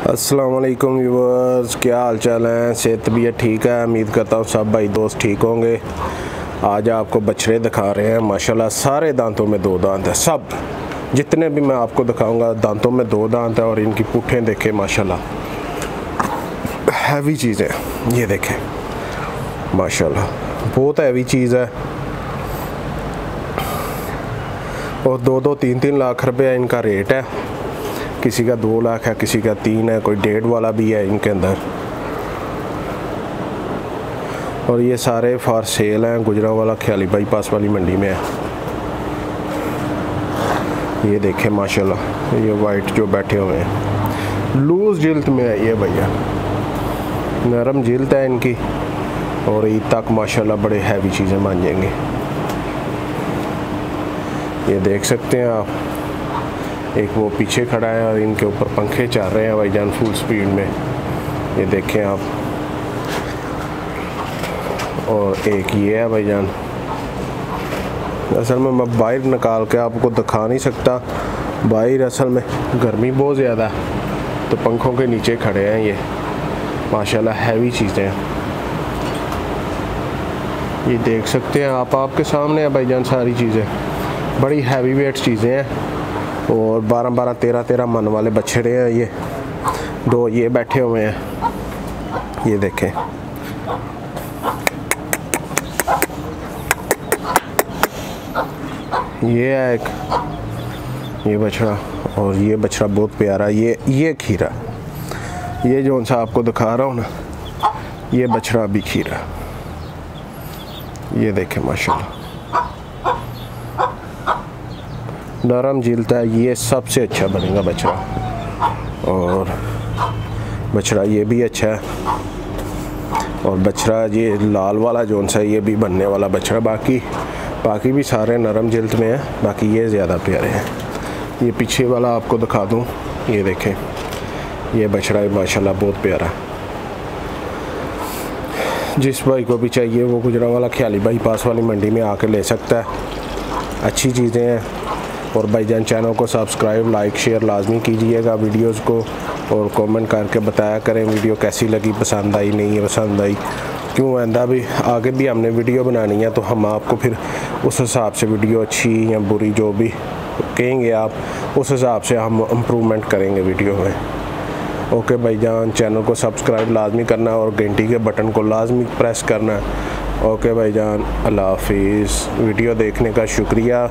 अस्सलाम वालेकुम व्यूअर्स, क्या हाल चाल है। सेहत तबीयत ठीक है। उम्मीद करता हूँ सब भाई दोस्त ठीक होंगे। आज आपको बछड़े दिखा रहे हैं। माशाल्लाह सारे दांतों में दो दांत है। सब जितने भी मैं आपको दिखाऊंगा दांतों में दो दांत है। और इनकी पुट्ठें देखें, माशाल्लाह हैवी चीज़ है। ये देखें माशाल्लाह बहुत हैवी चीज़ है। और 2-3 लाख रुपये इनका रेट है। किसी का 2 लाख है, किसी का 3 है, कोई 1.5 वाला भी है इनके अंदर। और ये सारे फॉर सेल हैं। गुजरांवाला ख्याली बाईपास वाली मंडी में है। ये देखें माशाल्लाह, ये वाइट जो बैठे हुए हैं लूज जिल्द में है ये भैया, नरम जिल्द है इनकी। और ईद तक माशाल्लाह बड़े हैवी चीज़ें बन जाएंगी। ये देख सकते हैं आप, एक वो पीछे खड़ा है और इनके ऊपर पंखे चल रहे हैं भाईजान फुल स्पीड में। ये देखें आप। और एक ये है भाईजान। असल में मैं बाहर निकाल के आपको दिखा नहीं सकता, बाहर असल में गर्मी बहुत ज़्यादा है तो पंखों के नीचे खड़े हैं। ये माशाल्लाह हैवी चीज़ें हैं। ये देख सकते हैं आप, आपके सामने है भाईजान सारी चीज़ें। बड़ी हैवी वेट चीज़ें हैं। और 12-12, 13-13 मन वाले बछड़े हैं। ये 2 ये बैठे हुए हैं। ये देखें, ये है एक ये बछड़ा। और ये बछड़ा बहुत प्यारा। ये खीरा, ये जो सा आपको दिखा रहा हूँ ना, ये बछड़ा भी खीरा। ये देखें माशाल्लाह नरम जिल्द है। ये सबसे अच्छा बनेगा बछड़ा। और बछड़ा ये भी अच्छा है। और बछड़ा ये लाल वाला जोन सा ये भी बनने वाला बछड़ा। बाकी भी सारे नरम जिल्द में है, बाकी ये ज़्यादा प्यारे हैं। ये पीछे वाला आपको दिखा दूँ, ये देखें ये बछड़ा माशाल्लाह बहुत प्यारा। जिस भाई को भी चाहिए वो गुजरांवाला ख्याली बाईपास वाली मंडी में आके ले सकता है। अच्छी चीज़ें हैं। और भाईजान चैनल को सब्सक्राइब, लाइक, शेयर लाजमी कीजिएगा वीडियोस को। और कमेंट करके बताया करें वीडियो कैसी लगी, पसंद आई नहीं पसंद आई। क्यों आंदा भी आगे भी हमने वीडियो बनानी है तो हम आपको फिर उस हिसाब से वीडियो अच्छी या बुरी जो भी कहेंगे आप, उस हिसाब से हम इम्प्रूवमेंट करेंगे वीडियो में। ओके भाईजान, चैनल को सब्सक्राइब लाजमी करना और घंटी के बटन को लाजमी प्रेस करना। ओके भाईजान, अल्लाह हाफिज़। वीडियो देखने का शुक्रिया।